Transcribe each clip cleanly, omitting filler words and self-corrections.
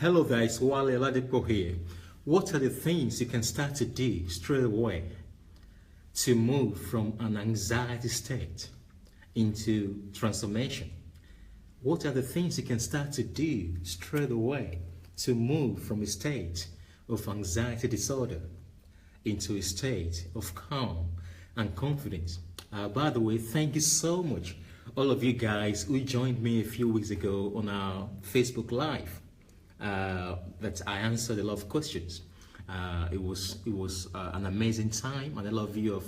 Hello guys, Wale Ladipo here. What are the things you can start to do straight away to move from an anxiety state into transformation? What are the things you can start to do straight away to move from a state of anxiety disorder into a state of calm and confidence? By the way, thank you so much, all of you guys who joined me a few weeks ago on our Facebook Live. That I answered a lot of questions. It was an amazing time, and a lot of you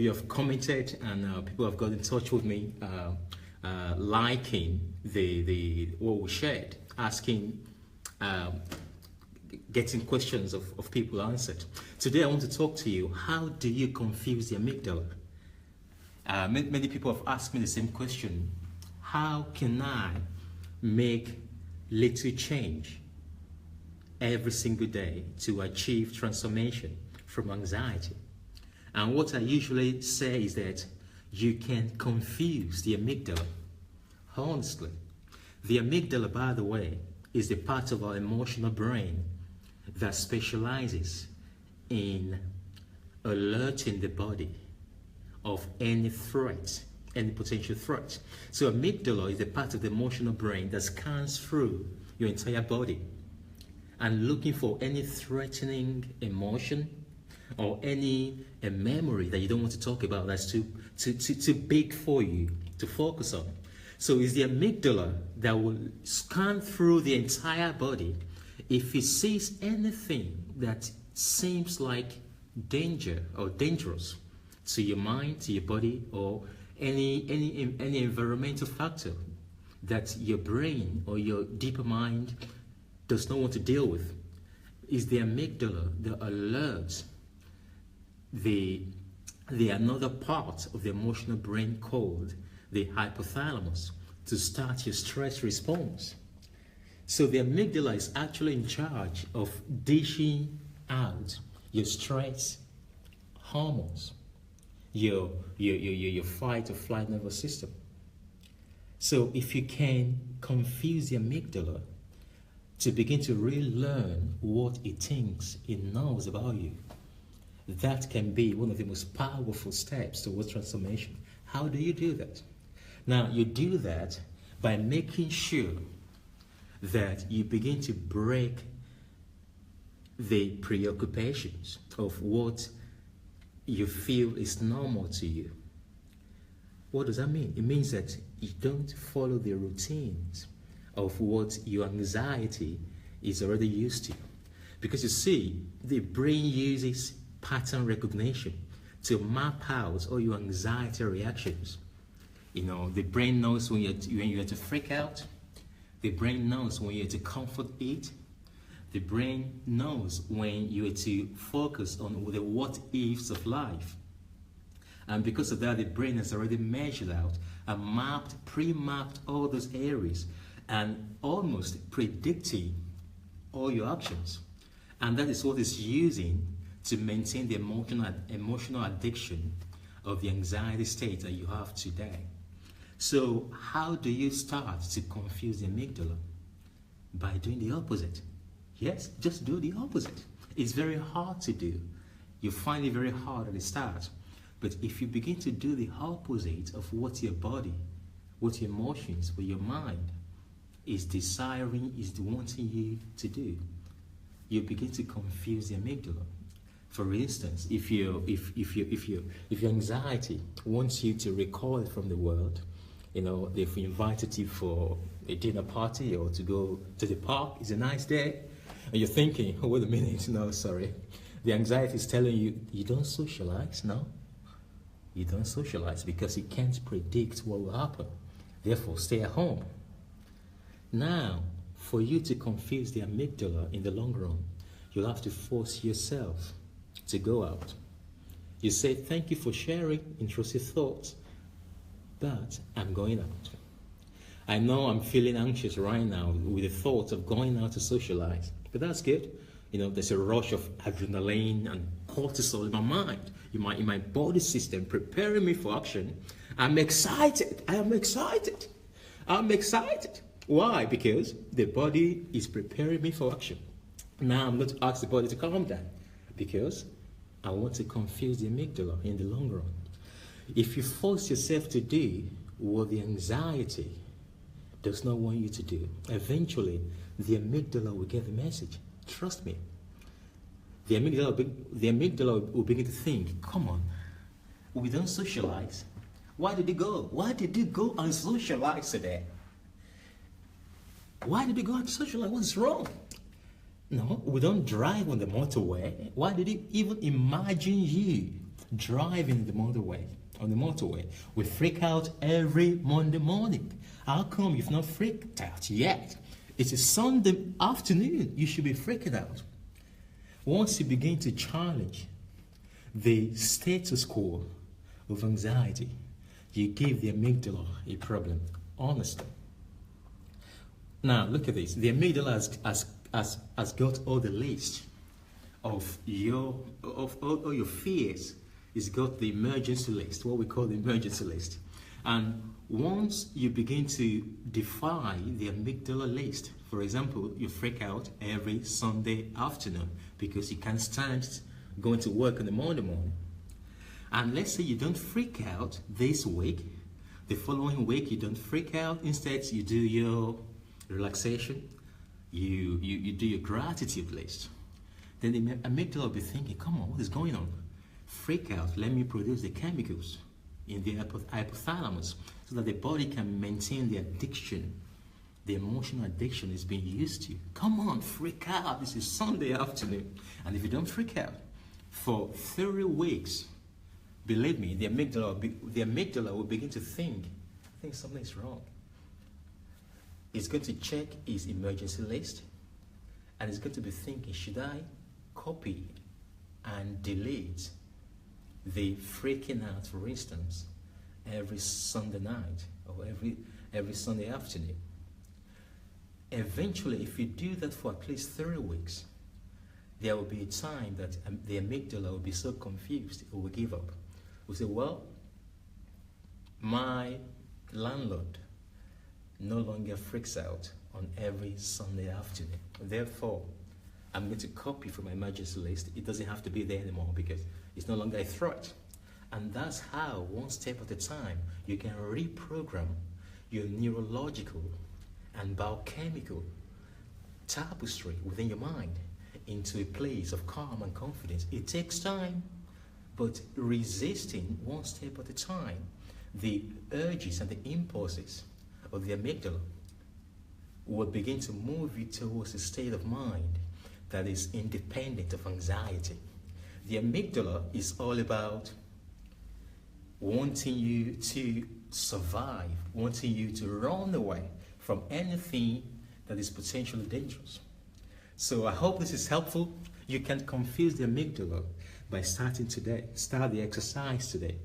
have commented, and people have got in touch with me, liking the what we shared, asking, getting questions of people answered. Today I want to talk to you. How do you confuse the amygdala? Many people have asked me the same question. How can I make little change every single day to achieve transformation from anxiety? And what I usually say is that you can confuse the amygdala. Honestly, the amygdala, by the way, is the part of our emotional brain that specializes in alerting the body of any threat, any potential threat. So amygdala is the part of the emotional brain that scans through your entire body and looking for any threatening emotion or any memory that you don't want to talk about that's too big for you to focus on. So it's the amygdala that will scan through the entire body. If it sees anything that seems like danger or dangerous to your mind, to your body, or any environmental factor that your brain or your deeper mind does not want to deal with, is the amygdala that alerts the another part of the emotional brain called the hypothalamus to start your stress response. So the amygdala is actually in charge of dishing out your stress hormones, your fight or flight nervous system. So if you can confuse the amygdala to begin to really learn what it thinks it knows about you, that can be one of the most powerful steps towards transformation. How do you do that? Now, you do that by making sure that you begin to break the preoccupations of what you feel is normal to you. What does that mean? It means that you don't follow the routines of what your anxiety is already used to. Because you see, the brain uses pattern recognition to map out all your anxiety reactions. You know, the brain knows when you're to freak out. The brain knows when you're to comfort it. The brain knows when you're to focus on the what-ifs of life. And because of that, the brain has already measured out and pre-mapped all those areas and almost predicting all your actions. And that is what it's using to maintain the emotional addiction of the anxiety state that you have today. So how do you start to confuse the amygdala? By doing the opposite. Yes, just do the opposite. It's very hard to do. You find it very hard at the start. But if you begin to do the opposite of what your body, what your emotions, what your mind is desiring, is wanting you to do, you begin to confuse the amygdala. For instance, if your anxiety wants you to recoil from the world, you know, they've invited you for a dinner party or to go to the park, it's a nice day, and you're thinking, oh, wait a minute, no, sorry. The anxiety is telling you, you don't socialize, no? You don't socialize because you can't predict what will happen. Therefore, stay at home. Now, for you to confuse the amygdala in the long run, you'll have to force yourself to go out. You say, thank you for sharing intrusive thoughts, but I'm going out. I know I'm feeling anxious right now with the thought of going out to socialize, but that's good. You know, there's a rush of adrenaline and cortisol in my mind, in my body system, preparing me for action. I'm excited. I am excited. I'm excited. Why? Because the body is preparing me for action. Now I'm going to ask the body to calm down because I want to confuse the amygdala in the long run. If you force yourself to do what the anxiety does not want you to do, eventually the amygdala will get the message. Trust me. The amygdala will begin to think, come on, we don't socialize. Why did you go? Why did you go and socialize today? Why did you go and socialize? What's wrong? No, we don't drive on the motorway. Why did you even imagine you driving the motorway? On the motorway, we freak out every Monday morning. How come you've not freaked out yet? It's a Sunday afternoon. You should be freaking out. Once you begin to challenge the status quo of anxiety, you give the amygdala a problem. Honestly. Now look at this. The amygdala has got all the list of all your fears. It's got the emergency list, what we call the emergency list. And once you begin to defy the amygdala list, for example, you freak out every Sunday afternoon because you can't stand going to work in the morning. And let's say you don't freak out this week, the following week you don't freak out, instead you do your relaxation, you do your gratitude list. Then the amygdala will be thinking, come on, what is going on? Freak out, let me produce the chemicals in the hypothalamus so that the body can maintain the addiction, the emotional addiction is being used to. Come on, freak out, this is Sunday afternoon. And if you don't freak out for 30 weeks, believe me, the amygdala will begin to think, I think something is wrong. It's going to check its emergency list and it's going to be thinking, should I copy and delete the freaking out, for instance, every Sunday night or every Sunday afternoon? Eventually, if you do that for at least 30 weeks, there will be a time that the amygdala will be so confused it will give up. Will say, well, my landlord no longer freaks out on every Sunday afternoon. Therefore, I'm going to copy from my emergency list. It doesn't have to be there anymore because it's no longer a threat. And that's how, one step at a time, you can reprogram your neurological and biochemical tapestry within your mind into a place of calm and confidence. It takes time, but resisting one step at a time the urges and the impulses of the amygdala will begin to move you towards a state of mind that is independent of anxiety. The amygdala is all about wanting you to survive, wanting you to run away from anything that is potentially dangerous. So I hope this is helpful. You can confuse the amygdala by starting today. Start the exercise today.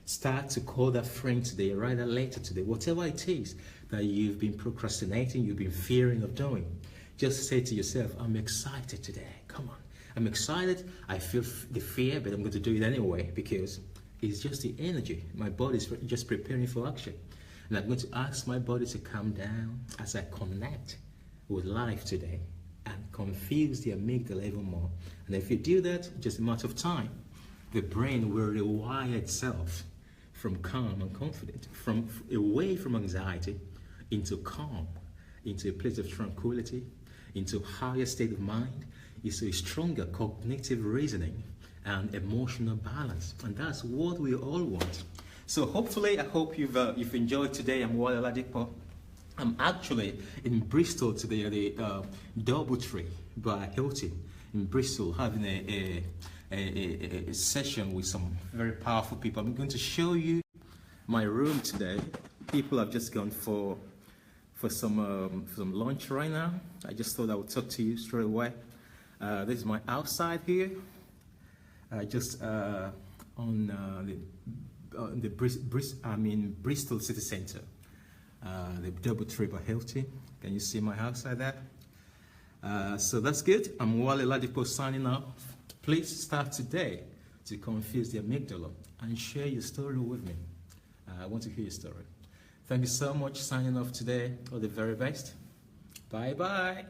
Start to call that friend today, write that letter today, whatever it is that you've been procrastinating, you've been fearing of doing. Just say to yourself, I'm excited today. Come on. I'm excited. I feel the fear, but I'm going to do it anyway because it's just the energy. My body is just preparing for action. And I'm going to ask my body to calm down as I connect with life today and confuse the amygdala even more. And if you do that, just a matter of time, the brain will rewire itself from calm and confident, from away from anxiety into calm, into a place of tranquility, into a higher state of mind, into a stronger cognitive reasoning and emotional balance. And that's what we all want. So hopefully, I hope you've enjoyed today. I'm Wale Ladipo. I'm actually in Bristol today at the Doubletree by Hilton in Bristol, having a session with some very powerful people. I'm going to show you my room today. People have just gone for some lunch right now. I just thought I would talk to you straight away. This is my outside here. Just on the Bristol City Centre, the Doubletree by Hilton. Can you see my house like that? So that's good. I'm Wale Ladipo signing off. Please start today to confuse the amygdala and share your story with me. I want to hear your story. Thank you so much. Signing off today. All the very best. Bye bye.